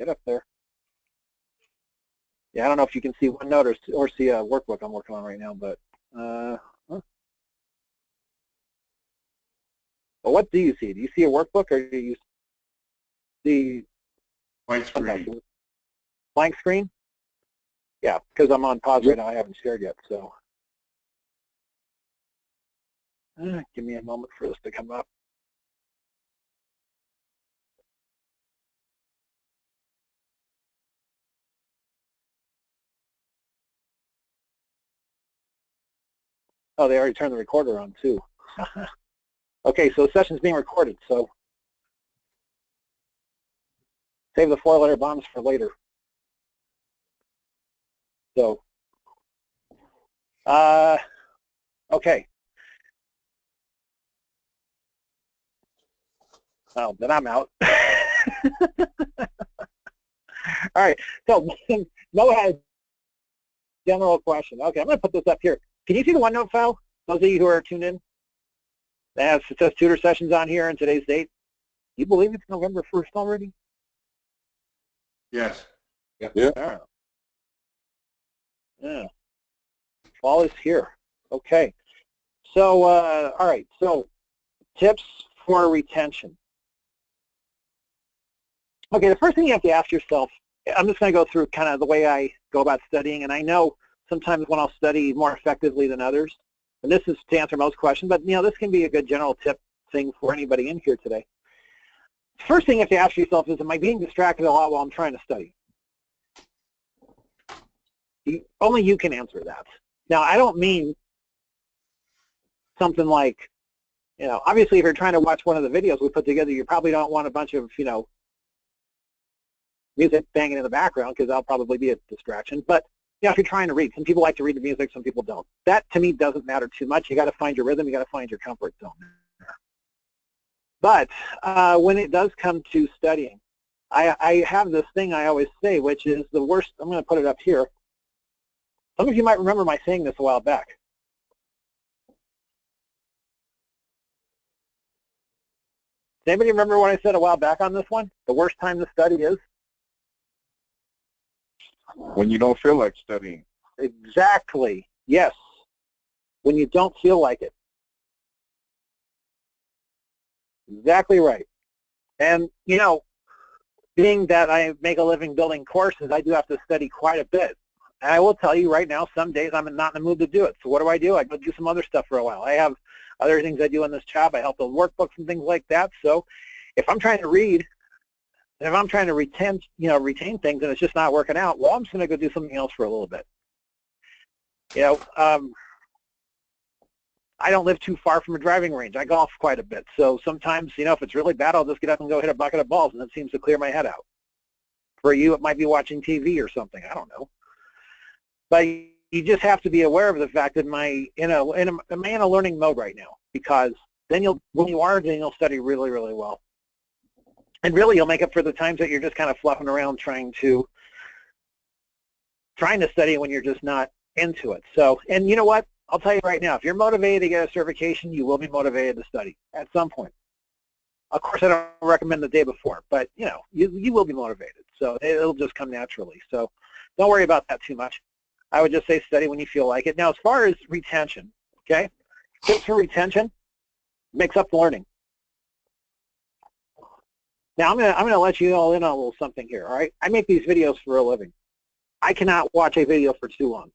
Get up there. Yeah, I don't know if you can see OneNote or see a workbook I'm working on right now, but huh? Well, what do you see? Do you see a workbook, or do you see Blank screen? Blank screen? Yeah, because I'm on pause right now. I haven't shared yet, so give me a moment for this to come up. Oh, they already turned the recorder on too. Okay, so the session's being recorded, so save the 4-letter bombs for later. So, okay. Oh, then I'm out. All right, so Noah has a general question. Okay, I'm going to put this up here. Can you see the OneNote file? Those of you who are tuned in? It says tutor sessions on here and today's date. You believe it's November 1st already? Yes. Yeah. Yeah. Fall is here. Okay. So, all right. So, tips for retention. Okay, the first thing you have to ask yourself, I'm just going to go through kind of the way I go about studying, and I know sometimes when I'll study more effectively than others, and this is to answer most questions, but you know, this can be a good general tip thing for anybody in here today. First thing you have to ask yourself is, am I being distracted a lot while I'm trying to study? Only you can answer that. Now, I don't mean something like, you know, obviously if you're trying to watch one of the videos we put together, you probably don't want a bunch of, you know, music banging in the background, because that'll probably be a distraction. But you know, if you're trying to read, some people like to read the music, some people don't. That to me doesn't matter too much. You got to find your rhythm, you got to find your comfort zone. But when it does come to studying, I have this thing I always say, which is the worst. I'm going to put it up here. Some of you might remember my saying this a while back. Does anybody remember what I said a while back on this one? The worst time to study is? When you don't feel like studying. Exactly. Yes. When you don't feel like it. Exactly right. And, you know, being that I make a living building courses, I do have to study quite a bit. And I will tell you right now, some days I'm not in the mood to do it. So what do? I go do some other stuff for a while. I have other things I do in this job. I help build workbooks and things like that. So if I'm trying to read, and if I'm trying to retain things and it's just not working out, well, I'm just going to go do something else for a little bit. You know, I don't live too far from a driving range. I golf quite a bit. So sometimes, you know, if it's really bad, I'll just get up and go hit a bucket of balls, and it seems to clear my head out. For you, it might be watching TV or something. I don't know. But you just have to be aware of the fact that am I in a learning mode right now? Because then when you are, then you'll study really, really well. And really, you'll make up for the times that you're just kind of fluffing around trying to study when you're just not into it. So, and you know what? I'll tell you right now, if you're motivated to get a certification, you will be motivated to study at some point. Of course, I don't recommend the day before, but you know, you will be motivated. So it'll just come naturally. So don't worry about that too much. I would just say study when you feel like it. Now, as far as retention, okay, tips for retention, mix up the learning. Now, I'm gonna let you all in on a little something here, all right? I make these videos for a living. I cannot watch a video for too long,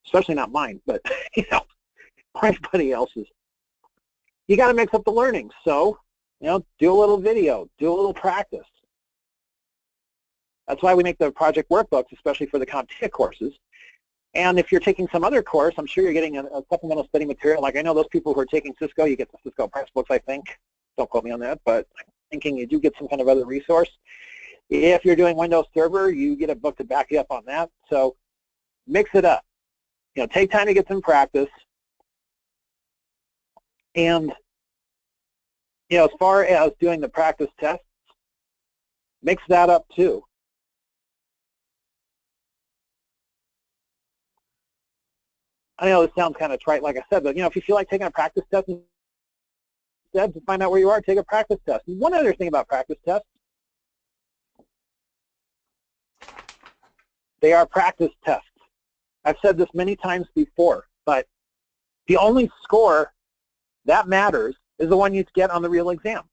especially not mine, but, you know, anybody else's. You got to mix up the learning. So, you know, do a little video, do a little practice. That's why we make the project workbooks, especially for the CompTIA courses. And if you're taking some other course, I'm sure you're getting a supplemental study material. Like I know those people who are taking Cisco, you get the Cisco press books, I think. Don't quote me on that, but I'm thinking you do get some kind of other resource. If you're doing Windows Server, you get a book to back you up on that. So mix it up. You know, take time to get some practice. And, you know, as far as doing the practice tests, mix that up too. I know this sounds kind of trite, like I said, but, you know, if you feel like taking a practice test instead to find out where you are, take a practice test. And one other thing about practice tests, They are practice tests. I've said this many times before, but the only score that matters is the one you get on the real exam.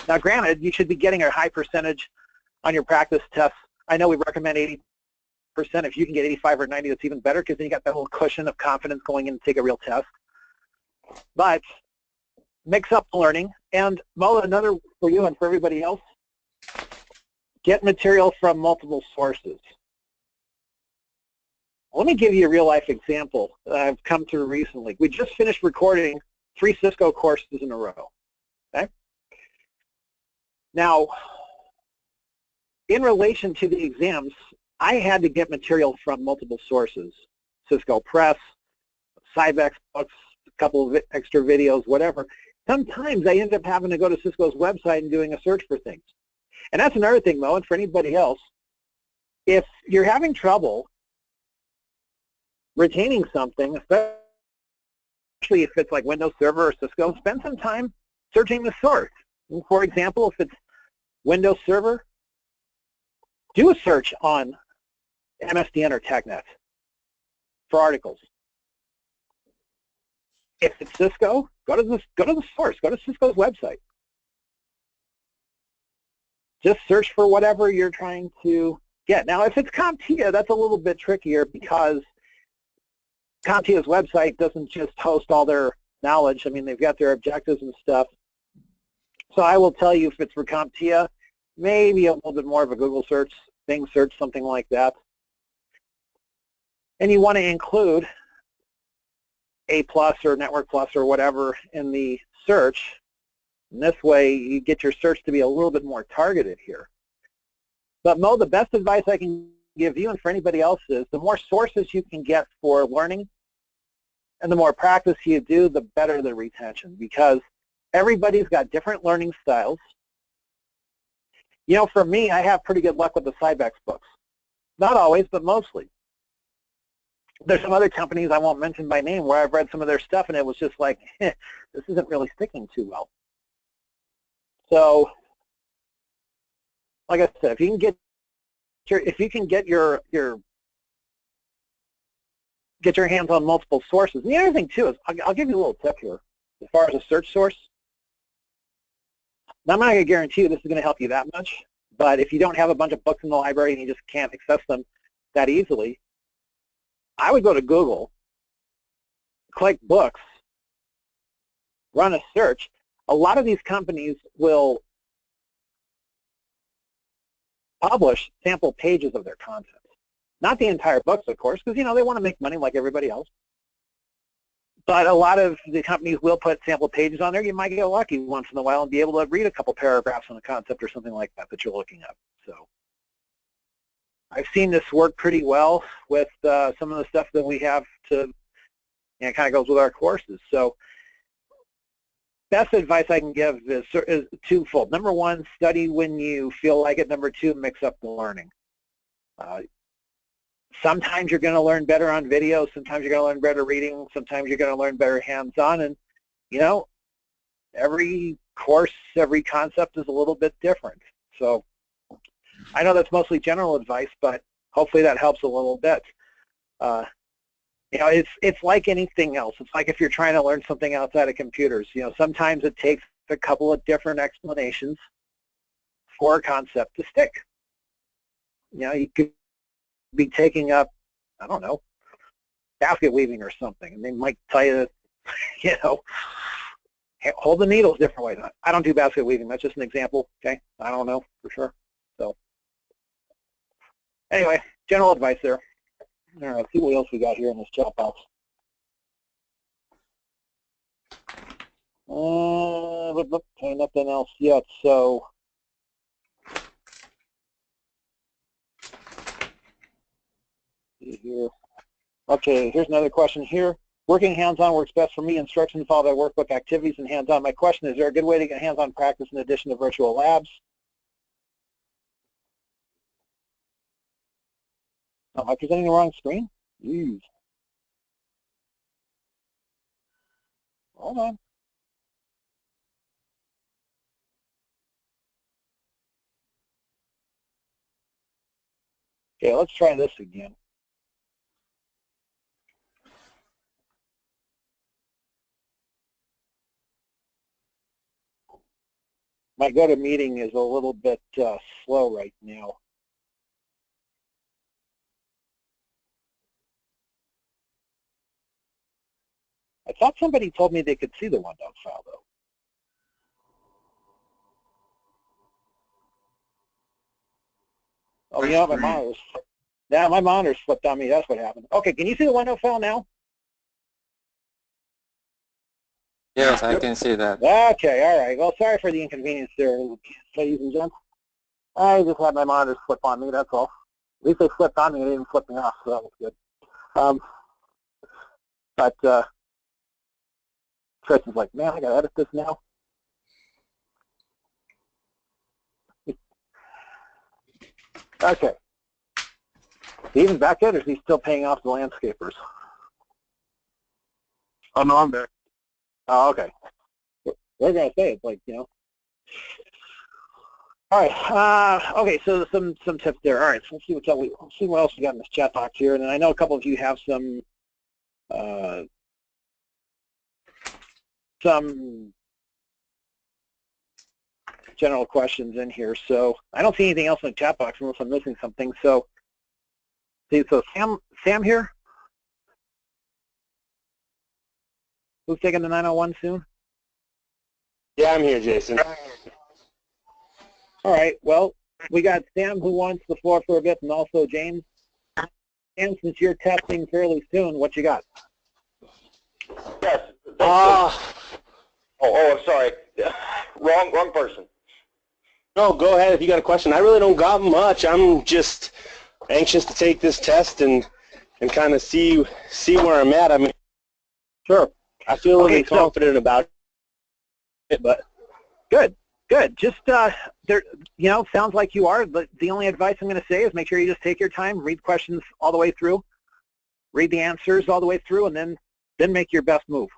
Now, granted, you should be getting a high percentage on your practice tests. I know we recommend 80%. If you can get 85 or 90, that's even better, because then you got that little cushion of confidence going in to take a real test. But mix up the learning. And Mo, another for you and for everybody else, get material from multiple sources. Let me give you a real-life example that I've come through recently. We just finished recording 3 Cisco courses in a row. Okay? Now, in relation to the exams, I had to get material from multiple sources. Cisco Press, Cybex books, a couple of extra videos, whatever. Sometimes I end up having to go to Cisco's website and doing a search for things. And that's another thing, Mo, and for anybody else, if you're having trouble retaining something, especially if it's like Windows Server or Cisco, spend some time searching the source. And for example, if it's Windows Server, do a search on MSDN or TechNet for articles. If it's Cisco, go to the source, go to Cisco's website. Just search for whatever you're trying to get. Now, if it's CompTIA, that's a little bit trickier, because CompTIA's website doesn't just host all their knowledge. I mean, they've got their objectives and stuff. So I will tell you, if it's for CompTIA, maybe a little bit more of a Google search, Bing search, something like that. And you want to include A+ or Network Plus or whatever in the search. And this way, you get your search to be a little bit more targeted here. But Mo, the best advice I can give you and for anybody else is, the more sources you can get for learning and the more practice you do, the better the retention, because everybody's got different learning styles. You know, for me, I have pretty good luck with the Cybex books. Not always, but mostly. There's some other companies I won't mention by name where I've read some of their stuff and it was just like, this isn't really sticking too well. So, like I said, if you can get your hands on multiple sources. And the other thing too is, I'll give you a little tip here as far as a search source. Now, I'm not going to guarantee you this is going to help you that much, but if you don't have a bunch of books in the library and you just can't access them that easily, I would go to Google, click books, run a search. A lot of these companies will publish sample pages of their content. Not the entire books, of course, because, you know, they want to make money like everybody else. But a lot of the companies will put sample pages on there. You might get lucky once in a while and be able to read a couple paragraphs on a concept or something like that that you're looking at. So I've seen this work pretty well with some of the stuff that we have to, and it kind of goes with our courses. So best advice I can give is twofold. Number one, study when you feel like it. Number two, mix up the learning. Sometimes you're going to learn better on video. Sometimes you're going to learn better reading. Sometimes you're going to learn better hands-on. And, you know, every course, every concept is a little bit different. So I know that's mostly general advice, but hopefully that helps a little bit. You know, it's like anything else. It's like if you're trying to learn something outside of computers. You know, sometimes it takes a couple of different explanations for a concept to stick. You know, you could be taking up, I don't know, basket weaving or something, and they might tell you, you know, hold the needles different ways. I don't do basket weaving. That's just an example, okay? I don't know for sure. So anyway, general advice there. All right, let's see what else we got here in this chat box. Nothing else yet, so see here. Okay, here's another question here. Working hands-on works best for me. Instructions followed by workbook activities and hands-on. My question is there a good way to get hands-on practice in addition to virtual labs? Am I presenting the wrong screen? Jeez. Hold on. Okay, let's try this again. My GoToMeeting is a little bit slow right now. I thought somebody told me they could see the OneNote file, though. Oh, you know what, my monitor's flipped on me. That's what happened. Okay, can you see the OneNote file now? Yes, I can see that. Okay, all right. Well, sorry for the inconvenience there, ladies and gents. I just had my monitors flip on me, that's all. At least they flipped on me and they didn't flip me off, so that was good. But Chris is like, man, I gotta edit this now. Okay. Is he even back yet, or is he still paying off the landscapers? Oh, no, I'm back. Oh, okay. We're going to say it's like, you know. All right. Okay, so some tips there. All right, so let's see let's see what else we got in this chat box here. And then I know a couple of you have some general questions in here. So I don't see anything else in the chat box unless I'm missing something. So, see, so Sam here. Who's taking the 901 soon? Yeah, I'm here, Jason. All right. Well, we got Sam who wants the floor for a bit, and also James. Sam, since you're testing fairly soon, what you got? Yes. I'm sorry. Wrong person. No, go ahead if you got a question. I really don't got much. I'm just anxious to take this test and kind of see where I'm at. I mean, Sure. I feel a little confident about it, but good. Just there, you know, sounds like you are. But the only advice I'm going to say is make sure you just take your time, read questions all the way through, read the answers all the way through, and then make your best move.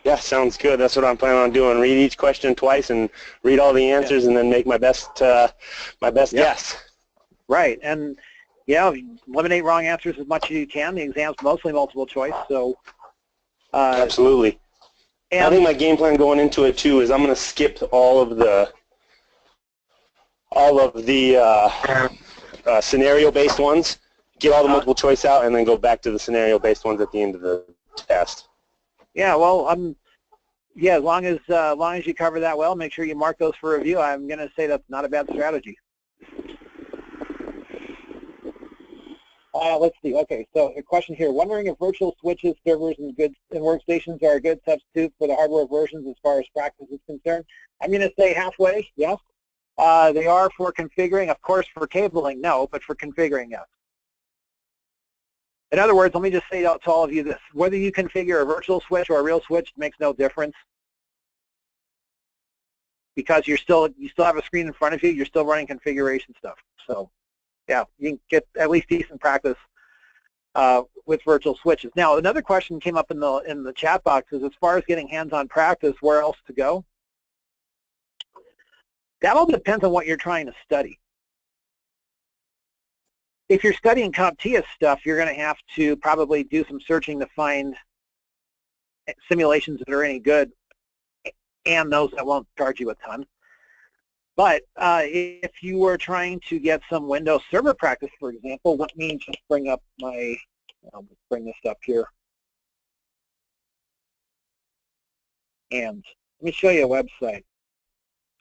yeah, sounds good. That's what I'm planning on doing. Read each question twice and read all the answers, and then make my best guess. Right, and yeah, eliminate wrong answers as much as you can. The exam's mostly multiple choice, so absolutely. And I think my game plan going into it too is I'm going to skip all of the scenario-based ones, get all the multiple choice out, and then go back to the scenario-based ones at the end of the test. Yeah, well, yeah, as long as you cover that well, make sure you mark those for review. I'm going to say that's not a bad strategy. Let's see. Okay, so a question here. Wondering if virtual switches, servers, and workstations are a good substitute for the hardware versions as far as practice is concerned. I'm going to say halfway, yes. They are for configuring. Of course, for cabling, no, but for configuring, yes. In other words, let me just say to all of you this. Whether you configure a virtual switch or a real switch makes no difference, because you still have a screen in front of you. You're still running configuration stuff. So, yeah, you can get at least decent practice with virtual switches. Now, another question came up in the chat box is, as far as getting hands-on practice, where else to go? That all depends on what you're trying to study. If you're studying CompTIA stuff, you're going to have to probably do some searching to find simulations that are any good and those that won't charge you a ton. But if you were trying to get some Windows Server practice, for example, let me just bring up I'll just bring this up here. And let me show you a website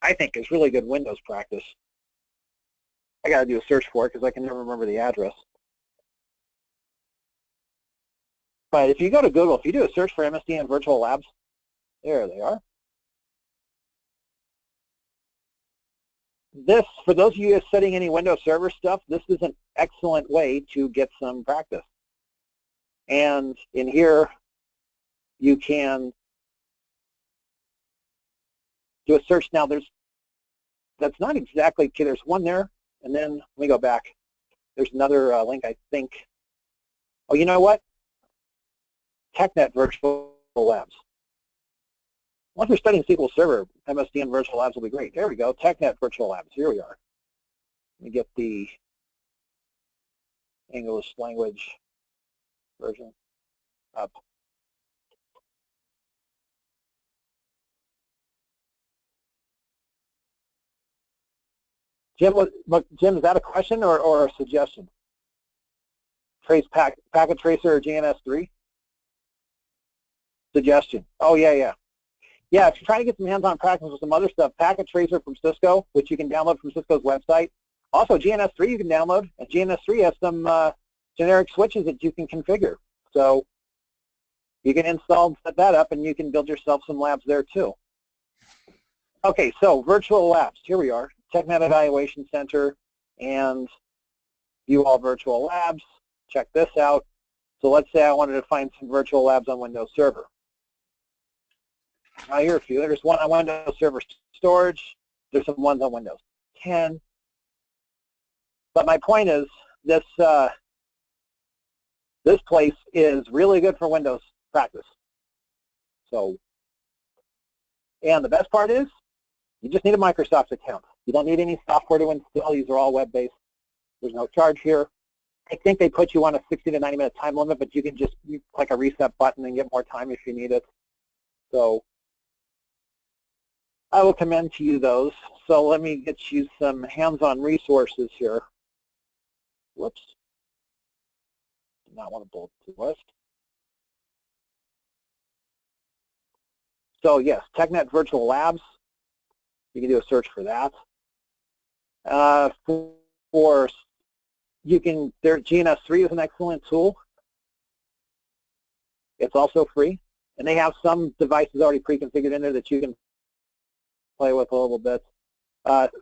I think is really good Windows practice. I got to do a search for it because I can never remember the address. But if you go to Google, if you do a search for MSDN Virtual Labs, there they are. This, for those of you studying any Windows Server stuff, this is an excellent way to get some practice. And in here, you can do a search. Now, that's not exactly, okay, there's one there, and then let me go back. There's another link, I think. Oh, you know what? TechNet Virtual Labs. Once you're studying SQL Server, MSDN Virtual Labs will be great. There we go, TechNet Virtual Labs. Here we are. Let me get the English language version up. Jim, Jim, is that a question or a suggestion? Packet tracer or GNS3? Suggestion. Oh, yeah. Yeah, if you're trying to get some hands-on practice with some other stuff, Packet Tracer from Cisco, which you can download from Cisco's website. Also, GNS3 you can download, and GNS3 has some generic switches that you can configure. So you can install and set that up, and you can build yourself some labs there too. Okay, so virtual labs. Here we are, TechNet Evaluation Center, and view all virtual labs. Check this out. So let's say I wanted to find some virtual labs on Windows Server. Here are a few. There's one on Windows Server Storage. There's some ones on Windows 10. But my point is, this place is really good for Windows practice. So, and the best part is, you just need a Microsoft account. You don't need any software to install. These are all web-based. There's no charge here. I think they put you on a 60 to 90-minute time limit, but you can just click a reset button and get more time if you need it. So I will commend to you those. So let me get you some hands-on resources here. Whoops. Do not want to bullet the list. So yes, TechNet Virtual Labs. You can do a search for that. Their GNS3 is an excellent tool. It's also free, and they have some devices already pre-configured in there that you can play with a little bit.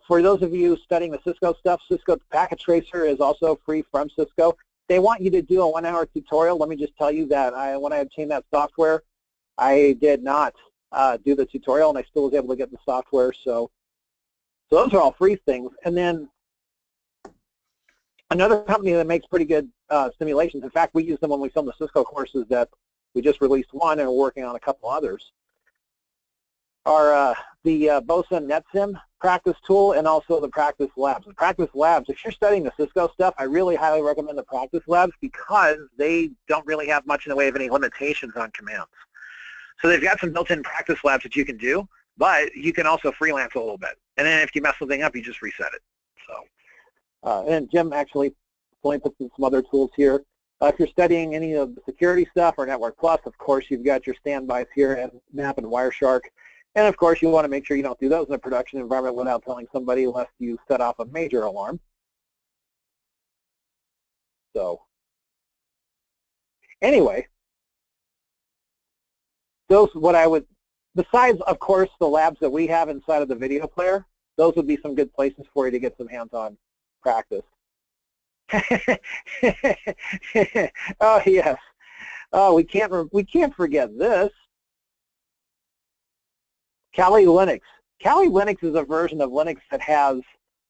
For those of you studying the Cisco stuff, Cisco Packet Tracer is also free from Cisco. They want you to do a 1-hour tutorial. Let me just tell you that when I obtained that software, I did not do the tutorial, and I still was able to get the software. So those are all free things. And then another company that makes pretty good simulations, in fact, we use them when we film the Cisco courses that we just released one and we're working on a couple others, are the BOSA NetSim practice tool and also the practice labs. The practice labs, if you're studying the Cisco stuff, I really highly recommend the practice labs because they don't really have much in the way of any limitations on commands. So they've got some built-in practice labs that you can do, but you can also freelance a little bit. And then if you mess something up, you just reset it. So, and Jim actually put some other tools here. If you're studying any of the security stuff or Network Plus, of course, you've got your standbys here and Map and Wireshark. And of course, you want to make sure you don't do those in a production environment without telling somebody, lest you set off a major alarm. So, anyway, those besides, of course, the labs that we have inside of the video player, those would be some good places for you to get some hands-on practice. Oh yes. Oh, we can't forget this. Kali Linux. Kali Linux is a version of Linux that has,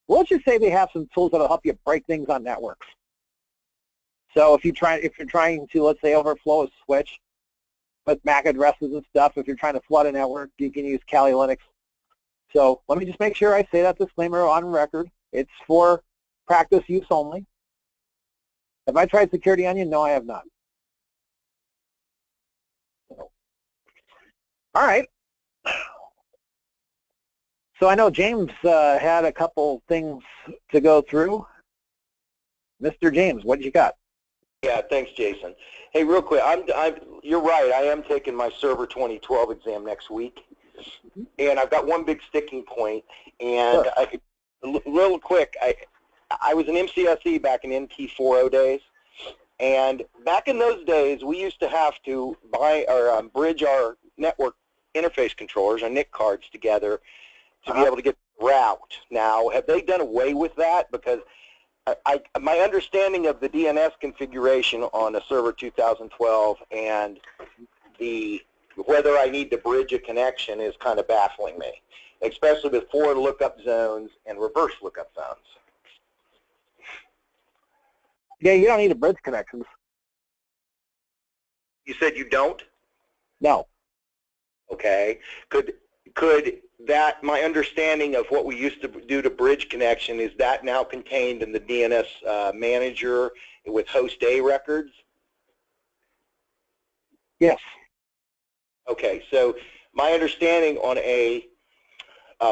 let's just say they have some tools that'll help you break things on networks. So if you're trying to, let's say, overflow a switch with MAC addresses and stuff, if you're trying to flood a network, you can use Kali Linux. So let me just make sure I say that disclaimer on record. It's for practice use only. Have I tried Security Onion? No, I have not. So, all right. So I know James had a couple things to go through. Mr. James, what you got? Yeah, thanks, Jason. Hey, real quick, you're right. I am taking my Server 2012 exam next week, and I've got one big sticking point. And sure. Real quick, I was an MCSE back in NT40 days, and back in those days, we used to have to buy or bridge our network interface controllers, our NIC cards, together to be able to get the route. Now, have they done away with that? Because my understanding of the DNS configuration on a Server 2012 and whether I need to bridge a connection is kind of baffling me, especially with forward lookup zones and reverse lookup zones. Yeah, you don't need a bridge connections. You said you don't? No. Okay. Could that my understanding of what we used to do to bridge connection is that now contained in the DNS manager with host A records? Yes. Okay, so my understanding on a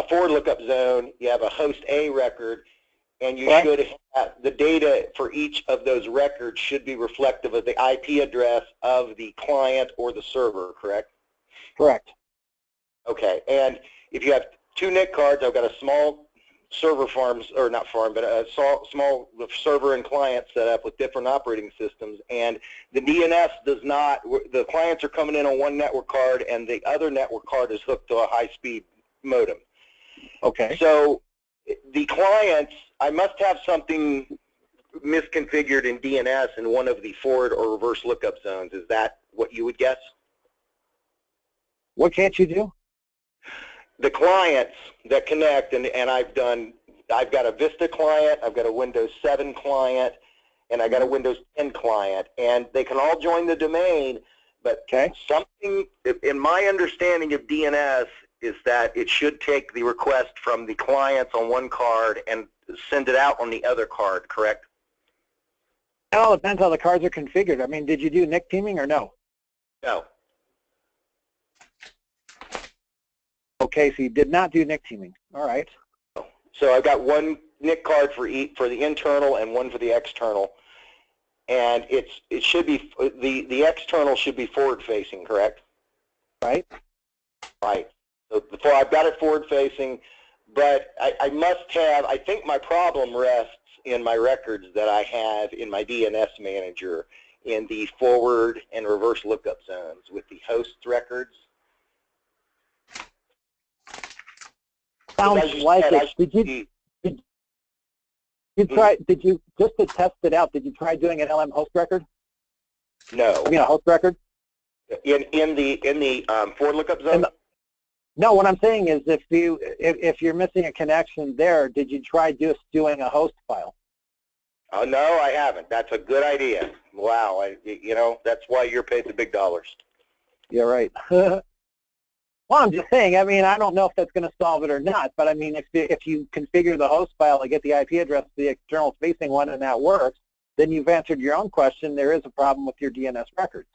forward lookup zone, you have a host A record, and you should have the data for each of those records should be reflective of the IP address of the client or the server, correct? Correct. Okay, and if you have 2 NIC cards, I've got a small server farms, or not farm, but a small server and client set up with different operating systems, and the DNS does not, the clients are coming in on one network card and the other network card is hooked to a high-speed modem. Okay. So the clients, I must have something misconfigured in DNS in one of the forward or reverse lookup zones. Is that what you would guess? What can't you do? The clients that connect, and I've got a Vista client, I've got a Windows 7 client, and I got a Windows 10 client, and they can all join the domain, but something, in my understanding of DNS, is that it should take the request from the clients on one card and send it out on the other card, correct? It all depends how the cards are configured. I mean, did you do NIC teaming or no? No. Okay, so you did not do NIC teaming. All right. So I've got one NIC card for the internal and one for the external, and it should be the external should be forward facing, correct? Right. Right. So before I've got it forward facing, but I must have. I think my problem rests in my records that I have in my DNS manager in the forward and reverse lookup zones with the host records. Sounds like it. Did you try? Did you, just to test it out, did you try doing an LM host record? No. You mean a host record? In the forward lookup zone? No, what I'm saying is if you're missing a connection there, did you try just doing a host file? Oh, no, I haven't. That's a good idea. Wow, you know, that's why you're paid the big dollars. You're right. Well, I'm just saying, I mean, I don't know if that's going to solve it or not, but I mean, if you configure the host file to get the IP address to the external facing one and that works, then you've answered your own question. There is a problem with your DNS records.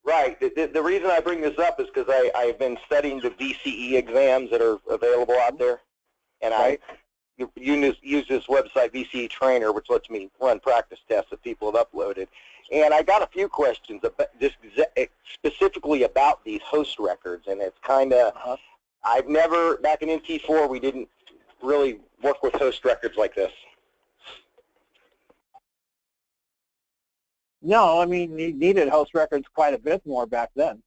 Right. The reason I bring this up is because I've been studying the VCE exams that are available out there, and I use this website, VCE Trainer, which lets me run practice tests that people have uploaded. And I got a few questions about just specifically about these host records, and it's kind of, I've never, back in NT4, we didn't really work with host records like this. No, I mean, you needed host records quite a bit more back then.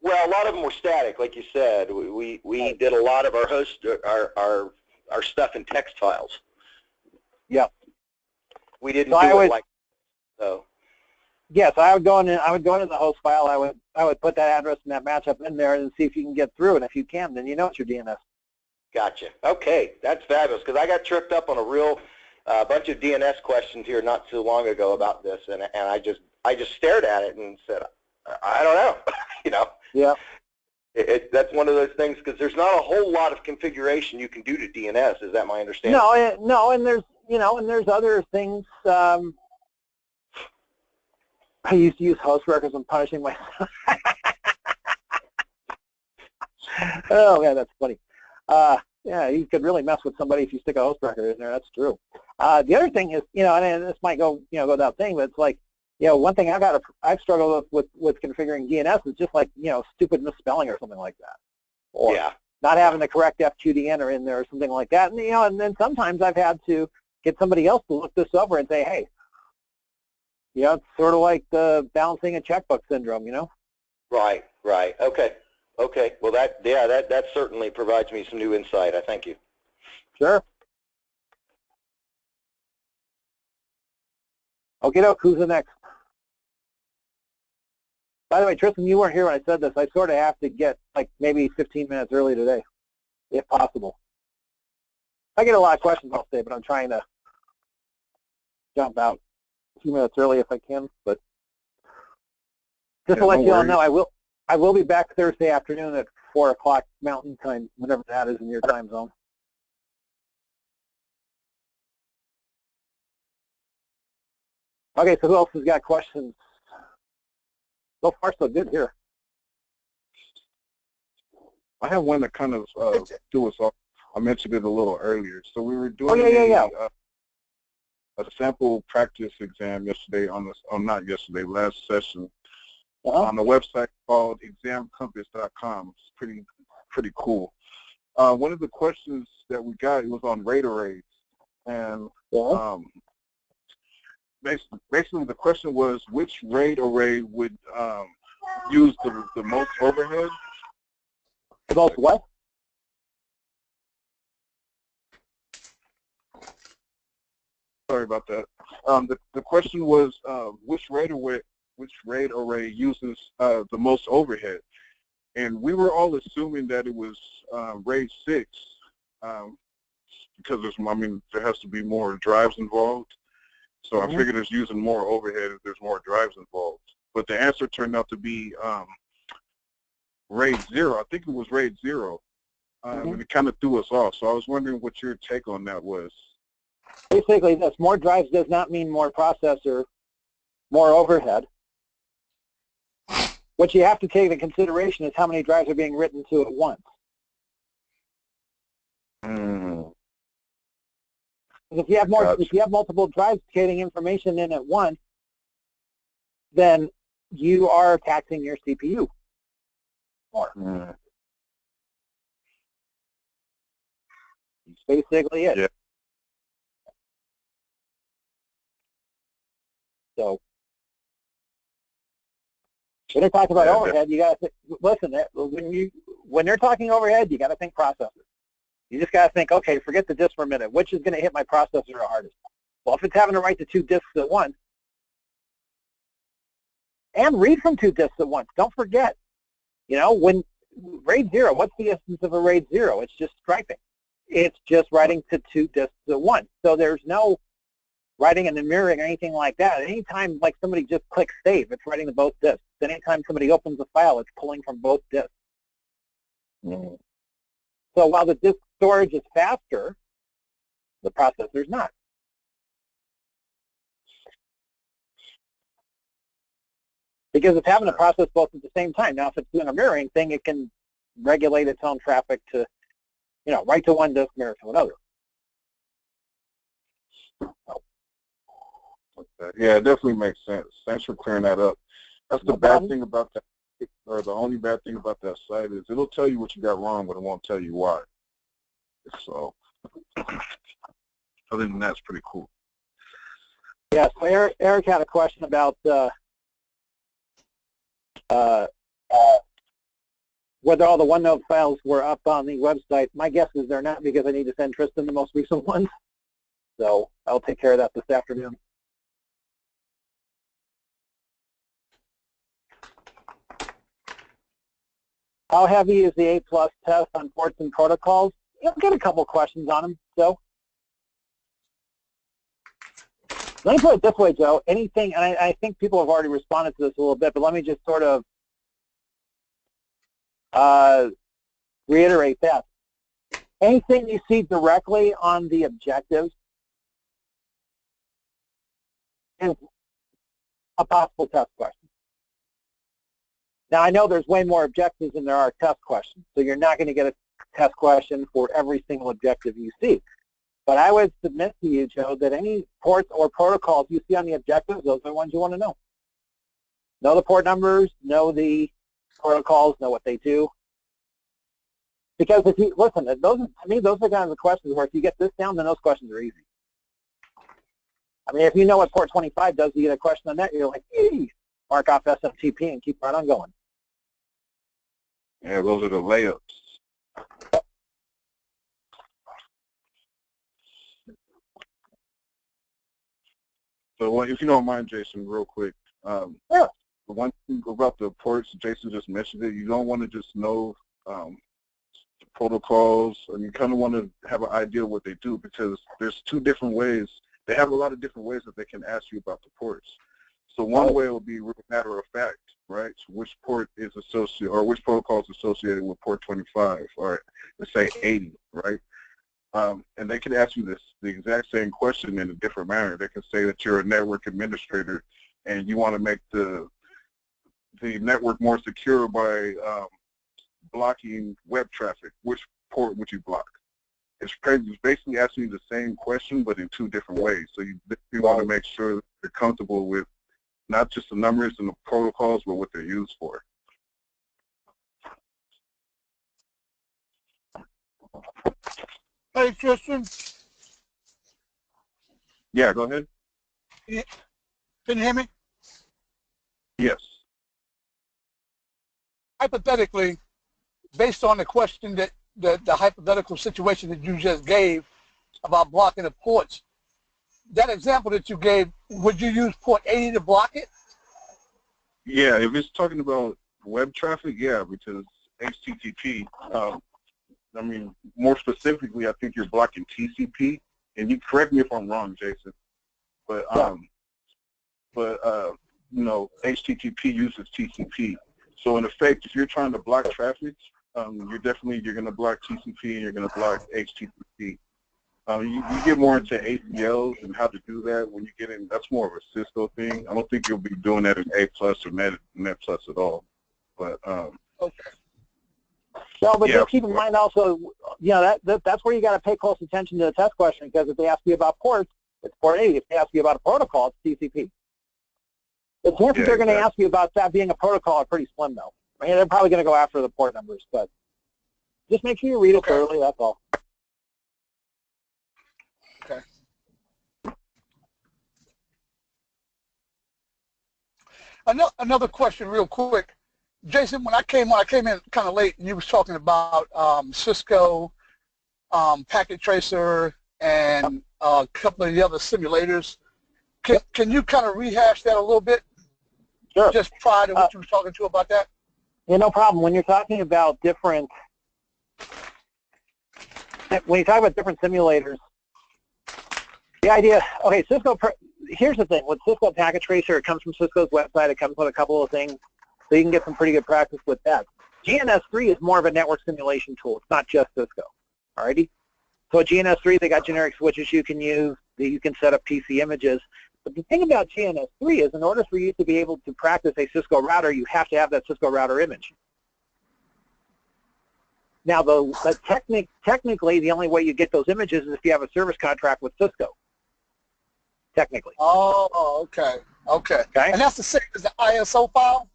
Well, a lot of them were static, like you said. We did a lot of our host, our stuff in text files. Yep. We didn't do it like so. Yes, I would go into the host file. I would put that address and that matchup in there and see if you can get through. And if you can, then you know it's your DNS. Gotcha. Okay, that's fabulous. Because I got tripped up on a real bunch of DNS questions here not too long ago about this, and I just stared at it and said, I don't know. You know. Yeah. That's one of those things because there's not a whole lot of configuration you can do to DNS. Is that my understanding? No, and there's other things. I used to use host records when punishing myself. Oh man, that's funny. Yeah, you could really mess with somebody if you stick a host record in there. That's true. The other thing is, and this might go without saying, but it's like, one thing I've struggled with configuring DNS is just like, stupid misspelling or something like that, or not having the correct FQDN in there or something like that. And and then sometimes I've had to get somebody else to look this over and say, hey, it's sort of like the balancing a checkbook syndrome, Right. Okay. Well, that certainly provides me some new insight. I thank you. Sure. Okay, who's the next? By the way, Tristan, you weren't here when I said this. I sort of have to get like maybe 15 minutes early today, if possible. I get a lot of questions all day, but I'm trying to jump out a few minutes early if I can. But just to let you all know, I will be back Thursday afternoon at 4 o'clock Mountain Time, whatever that is in your time zone. Okay, so who else has got questions? So far, so good here. I have one that kind of threw us off. I mentioned it a little earlier. So we were doing a sample practice exam yesterday not yesterday, last session on a website called examcompass.com. It's pretty cool. One of the questions that we got was on rate arrays, and basically the question was which rate array would use the most overhead. The most what? Sorry about that. The question was which rate array uses the most overhead, and we were all assuming that it was RAID 6 because there has to be more drives involved. So I figured it's using more overhead if there's more drives involved. But the answer turned out to be RAID 0. I think it was RAID 0, and it kind of threw us off. So I was wondering what your take on that was. Basically, this more drives does not mean more processor, more overhead. What you have to take into consideration is how many drives are being written to at once. If you have if you have multiple drives getting information in at once, then you are taxing your CPU more. That's basically it. Yeah. So when they're talking about overhead, you got to listen. When they're talking overhead, you got to think processor. You just got to think, okay, forget the disk for a minute. Which is going to hit my processor the hardest? Well, if it's having to write to 2 disks at once, and read from 2 disks at once, don't forget. When RAID 0, what's the essence of a RAID 0? It's just striping. It's just writing to 2 disks at once. So there's no writing and mirroring or anything like that. Anytime like somebody just clicks save, it's writing to both disks. Anytime somebody opens a file, it's pulling from both disks. So while the disk storage is faster, the processor's not. Because it's having to process both at the same time. Now, if it's doing a mirroring thing, it can regulate its own traffic to, write to one disk, mirror to another. Yeah, it definitely makes sense. Thanks for clearing that up. That's the bad thing about that, or the only bad thing about that site is it'll tell you what you got wrong, but it won't tell you why. So, other than that, it's pretty cool. Yeah, so Eric had a question about whether all the OneNote files were up on the website. My guess is they're not because I need to send Tristan the most recent ones. So I'll take care of that this afternoon. How heavy is the 8+ test on ports and protocols? You'll get a couple questions on them, Joe. Let me put it this way, Joe. Anything, and I think people have already responded to this a little bit, but let me just sort of reiterate that. Anything you see directly on the objectives is a possible test question. Now, I know there's way more objectives than there are test questions, so you're not going to get a test question for every single objective you see. But I would submit to you, Joe, that any ports or protocols you see on the objectives, those are the ones you want to know. Know the port numbers, know the protocols, know what they do. Because if you, listen, those, to me, those are kind of the questions where if you get this down, then those questions are easy. I mean, if you know what port 25 does, you get a question on that, you're like, eee, mark off SMTP and keep right on going. Yeah, those are the layups. So if you don't mind, Jason, real quick, yeah. The one thing about the ports, Jason just mentioned it, you don't want to just know the protocols, and you kind of want to have an idea of what they do, because there's 2 different ways. They have a lot of different ways that they can ask you about the ports. So one way will be matter of fact, right? So which port is associated, or which protocol is associated with port 25, or let's say 80, right? And they can ask you the exact same question in a different manner. They can say that you're a network administrator and you want to make the network more secure by blocking web traffic. Which port would you block? It's crazy. It's basically asking you the same question, but in two different ways. So you want to make sure that you're comfortable with not just the numbers and the protocols, but what they're used for. Hey, Tristan. Yeah, go ahead. Yeah. Can you hear me? Yes. Hypothetically, based on the question that the hypothetical situation that you just gave about blocking the ports, that example that you gave, would you use port 80 to block it? Yeah, if it's talking about web traffic, yeah, because HTTP, I mean, more specifically, I think you're blocking TCP, and you correct me if I'm wrong, Jason, but you know, HTTP uses TCP. So in effect, if you're trying to block traffic, you're going to block TCP and you're going to block HTTP. You get more into ACLs and how to do that when you get in. That's more of a Cisco thing. I don't think you'll be doing that in A+ or Net Plus at all. But okay. No, but yeah, just keep in mind also, you know, that's where you got to pay close attention to the test question, because if they ask you about ports, it's port 80. If they ask you about a protocol, it's TCP. The chances they're going to ask you about that being a protocol are pretty slim, though. I mean, they're probably going to go after the port numbers, but just make sure you read it thoroughly, that's all. Okay. Another question real quick. Jason, when I came in kind of late, and you was talking about Cisco, Packet Tracer, and a couple of the other simulators. Can you kind of rehash that a little bit? Sure. Just prior to what you were talking to about that? Yeah, no problem. When you're talking about different simulators, the idea, okay, Cisco, here's the thing. With Cisco Packet Tracer, it comes from Cisco's website. It comes with a couple of things, so you can get some pretty good practice with that. GNS3 is more of a network simulation tool. It's not just Cisco, alrighty? So at GNS3, they got generic switches you can use. You can set up PC images. But the thing about GNS3 is in order for you to be able to practice a Cisco router, you have to have that Cisco router image. Now, technically, the only way you get those images is if you have a service contract with Cisco, technically. Oh, okay. And that's the same as the ISO file?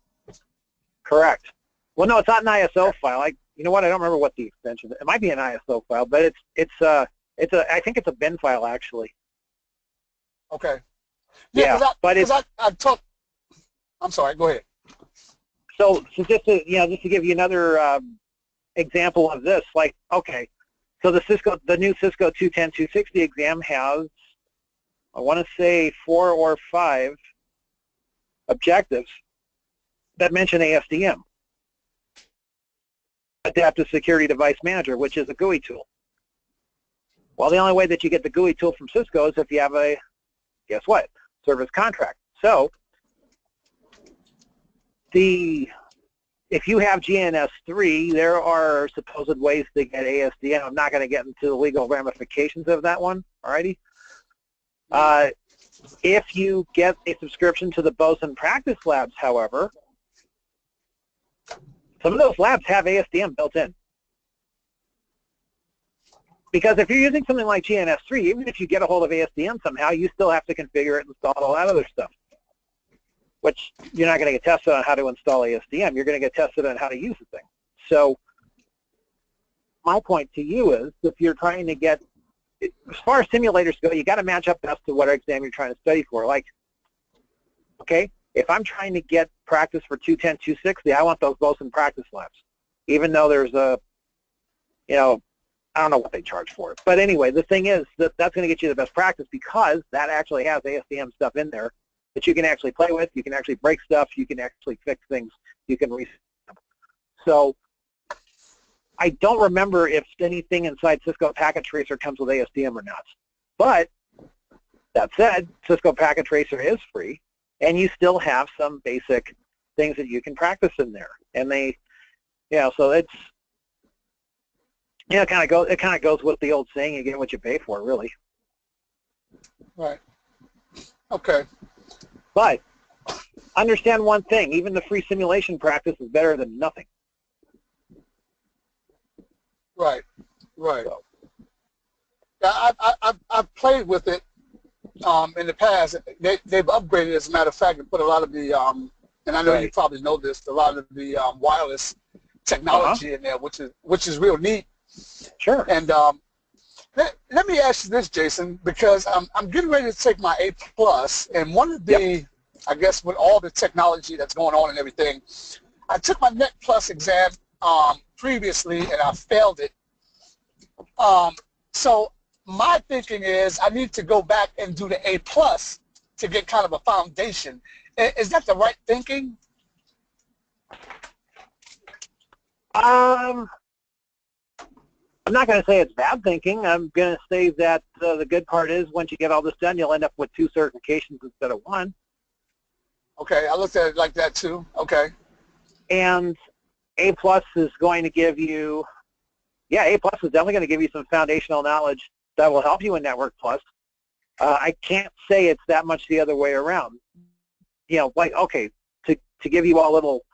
Correct. Well, no, it's not an ISO file. You know what? I don't remember what the extension is. It might be an ISO file, but I think it's a bin file, actually. Okay. Yeah, I'm sorry, go ahead. So just to give you another example of this, like, okay, so the new Cisco 210-260 exam has, I want to say 4 or 5 objectives that mention ASDM, Adaptive Security Device Manager, which is a GUI tool. Well, the only way that you get the GUI tool from Cisco is if you have a, guess what, service contract. So if you have GNS3, there are supposed ways to get ASDM. I'm not going to get into the legal ramifications of that one, alrighty? If you get a subscription to the Boson Practice Labs, however, some of those labs have ASDM built in. Because if you're using something like GNS3, even if you get a hold of ASDM somehow, you still have to configure it and install all that other stuff, which you're not going to get tested on how to install ASDM. You're going to get tested on how to use the thing. So my point to you is, if you're trying to get, as far as simulators go, you got to match up best to what exam you're trying to study for. Like, okay, if I'm trying to get practice for 210-260, I want those Boson Practice Labs, even though there's a, I don't know what they charge for it. But anyway, the thing is that that's going to get you the best practice, because that actually has ASDM stuff in there that you can actually play with. You can actually break stuff. You can actually fix things. You can reset them. So I don't remember if anything inside Cisco Packet Tracer comes with ASDM or not. But that said, Cisco Packet Tracer is free. and you still have some basic things that you can practice in there. And they, so it's, it kind of goes with the old saying, you get what you pay for, really. Right. Okay. But understand one thing, even the free simulation practice is better than nothing. Right. Right. So. Yeah, I've played with it in the past. They've upgraded, as a matter of fact, and put a lot of the, and I know you probably know this, a lot of the wireless technology in there, which is real neat. Sure. And let me ask you this, Jason, because I'm getting ready to take my A+, and one of the, I guess with all the technology that's going on and everything, I took my Net Plus exam previously, and I failed it. So my thinking is I need to go back and do the A+ to get kind of a foundation. Is that the right thinking? I'm not going to say it's bad thinking. I'm going to say that the good part is once you get all this done, you'll end up with 2 certifications instead of 1. Okay, I looked at it like that too. Okay. And A+ is going to give you, A+ is definitely going to give you some foundational knowledge that will help you in Network Plus. I can't say it's that much the other way around. Like, okay, to give you all a little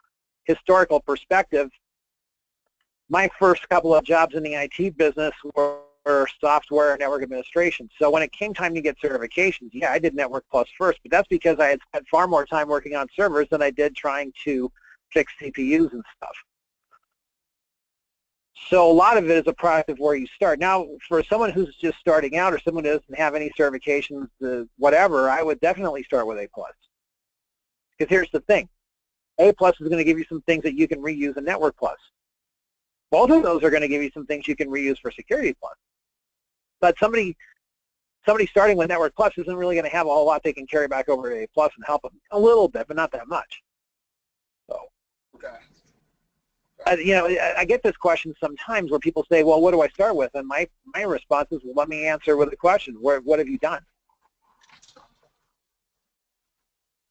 historical perspective, my first couple of jobs in the IT business were software and network administration. So when it came time to get certifications, I did Network Plus first, but that's because I had spent far more time working on servers than I did trying to fix CPUs and stuff. So a lot of it is a product of where you start. Now, for someone who's just starting out or someone who doesn't have any certifications, whatever, I would definitely start with A+. Because here's the thing. A+ is going to give you some things that you can reuse in Network Plus. Both of those are going to give you some things you can reuse for Security Plus. But somebody starting with Network Plus isn't really going to have a whole lot they can carry back over to A+ and help them. A little bit, but not that much. So, okay. I get this question sometimes where people say, well, what do I start with? And my response is, well, let me answer with a question. What have you done?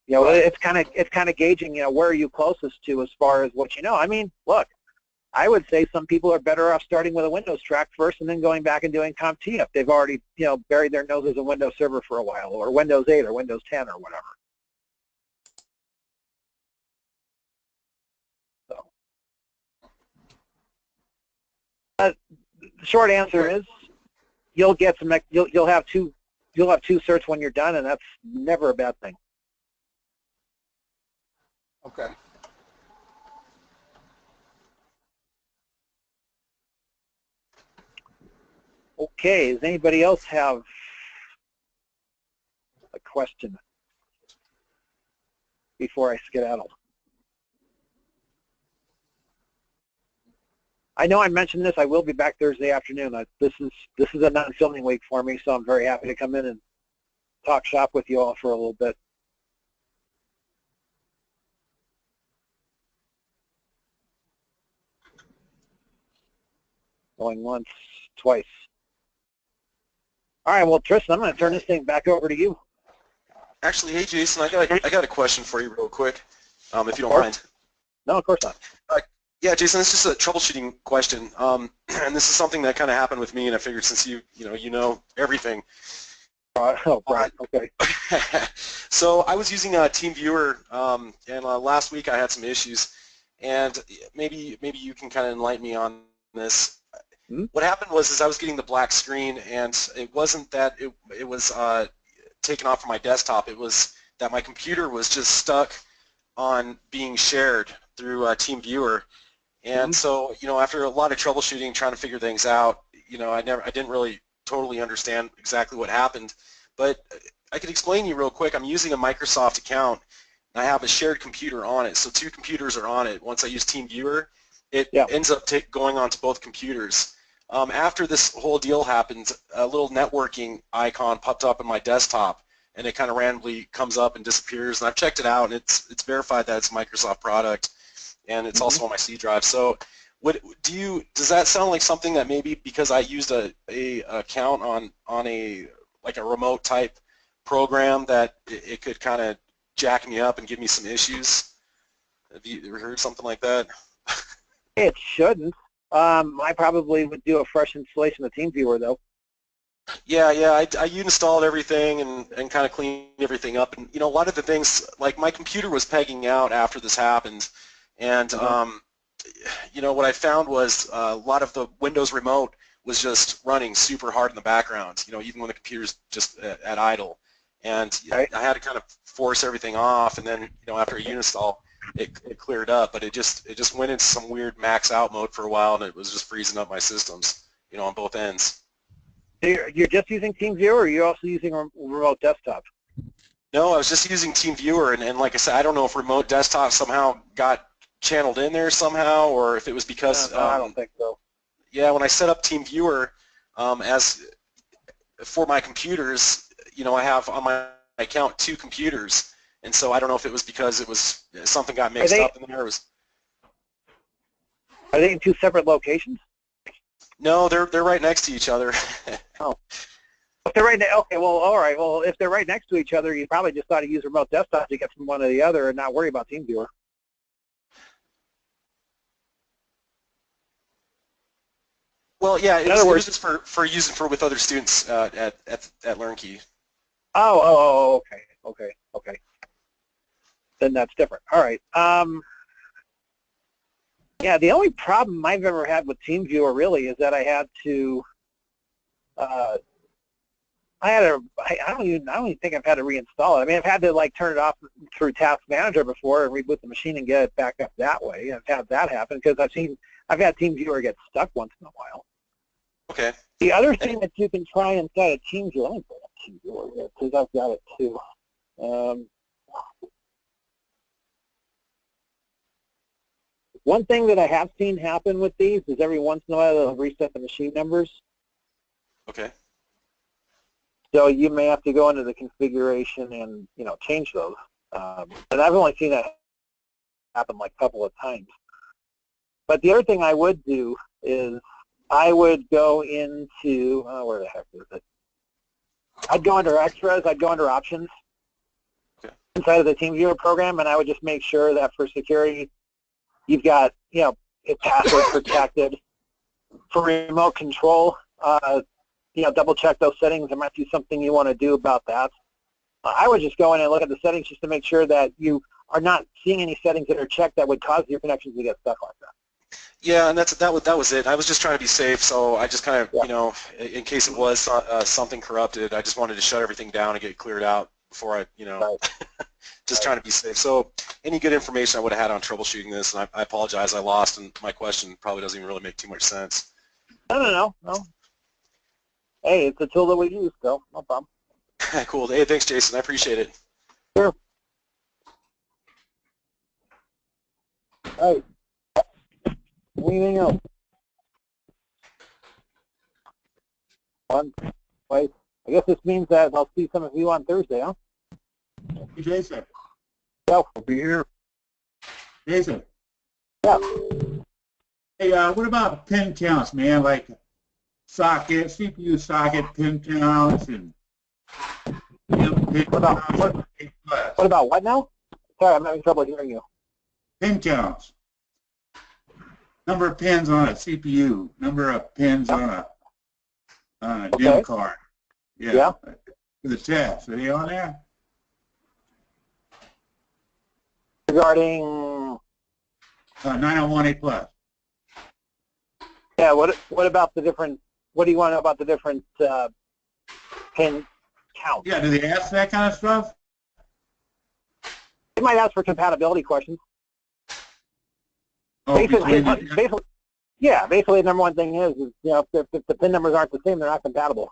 It's kind of gauging, where are you closest to as far as what you know. I mean, look, I would say some people are better off starting with a Windows track first and then going back and doing CompTIA if they've already, buried their noses in Windows Server for a while, or Windows 8 or Windows 10 or whatever. So, the short answer is you'll get some. You'll have two certs when you're done, and that's never a bad thing. Okay. Okay, does anybody else have a question before I skedaddle? I know I mentioned this. I will be back Thursday afternoon. This is a non-filming week for me, so I'm very happy to come in and talk shop with you all for a little bit. Going once, twice. All right, well, Tristan, I'm going to turn this thing back over to you. Actually, hey, Jason, I got a question for you real quick, if you don't mind. No, of course not. Yeah, Jason, it's just a troubleshooting question, and this is something that kind of happened with me, and I figured since you know everything. Oh, right, okay. So I was using TeamViewer, and last week I had some issues, and maybe you can kind of enlighten me on this. What happened was I was getting the black screen, and it wasn't that it was taken off from my desktop. It was that my computer was just stuck on being shared through TeamViewer, and so after a lot of troubleshooting, trying to figure things out, I didn't really totally understand exactly what happened, but I could explain to you real quick. I'm using a Microsoft account, and I have a shared computer on it, so 2 computers are on it. Once I use TeamViewer, it ends up going onto both computers. After this whole deal happened, a little networking icon popped up on my desktop, and it kind of randomly comes up and disappears. And I've checked it out, and it's verified that it's a Microsoft product, and it's also on my C drive. So, does that sound like something that maybe because I used a account on a remote type program that it could kind of jack me up and give me some issues? Have you ever heard something like that? It shouldn't. I probably would do a fresh installation of TeamViewer though. Yeah, I installed everything and kind of cleaned everything up. And, you know, a lot of the things, like my computer was pegging out after this happened. And, you know, what I found was a lot of the Windows remote was just running super hard in the background, you know, even when the computer's just at idle. And I had to kind of force everything off, and then, you know, after a unit install, it cleared up. But it just went into some weird max out mode for a while, and it was just freezing up my systems, you know, on both ends. You're just using TeamViewer, or you're also using a remote desktop? No, I was just using TeamViewer, and like I said, I don't know if remote desktop somehow got channeled in there somehow, or if it was because I don't think so. Yeah, when I set up TeamViewer as for my computers, you know, I have on my account 2 computers, and so I don't know if it was because it was something got mixed up in there. Are they in 2 separate locations? No, they're right next to each other. Oh, if they're right. Okay, well, all right. Well, if they're right next to each other, you probably just ought to use remote desktop to get from one to the other and not worry about TeamViewer. Well, yeah, it was just for using with other students at LearnKey. Oh, okay. Then that's different. All right. Yeah, the only problem I've ever had with TeamViewer really is that I had to. I don't even think I've had to reinstall it. I mean, I've had to like turn it off through Task Manager before and reboot the machine and get it back up that way. I've had that happen because I've had TeamViewer get stuck once in a while. Okay. The other thing that you can try inside of TeamViewer, let me pull up TeamViewer here because I've got it too. One thing that I have seen happen with these is every once in a while they'll reset the machine numbers. Okay. So you may have to go into the configuration and, you know, change those. And I've only seen that happen like a couple of times. But the other thing I would do is I would go into, where the heck is it? I'd go under extras, I'd go under options inside of the TeamViewer program, and I would just make sure that for security, you've got, you know, it's password protected. For remote control, you know, double check those settings. There might be something you want to do about that. I would just go in and look at the settings just to make sure that you are not seeing any settings that are checked that would cause your connections to get stuck like that. Yeah, and that was it. I was just trying to be safe, so I just kind of, you know, in case it was something corrupted, I just wanted to shut everything down and get it cleared out before I, you know, just trying to be safe. So any good information I would have had on troubleshooting this, and I apologize, I lost, and my question probably doesn't even really make too much sense. No. Hey, it's a tool that we use, so no problem. Cool. Hey, thanks, Jason. I appreciate it. Sure. All right. Anything else? One, wait. I guess this means that I'll see some of you on Thursday, huh? Hey, Jason. Yeah. I'll be here. Jason. Yeah. Hey, what about pin counts, man? Like socket, CPU socket, pin counts, and what about what now? Sorry, I'm having trouble hearing you. Pin counts. Number of pins on a CPU, number of pins on a DIMM card. Yeah. For the test. Are they on there? Regarding 901A+. Yeah, what about the different, what do you want to know about the different pin counts? Yeah, do they ask that kind of stuff? They might ask for compatibility questions. Oh, basically, the number one thing is you know, if the pin numbers aren't the same, they're not compatible.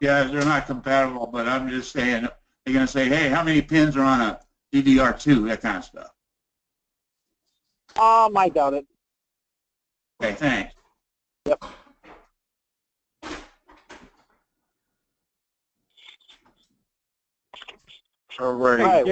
Yeah, they're not compatible, but I'm just saying, they're going to say, hey, how many pins are on a DDR2, that kind of stuff. I doubt it. Okay, thanks. Yep. All right.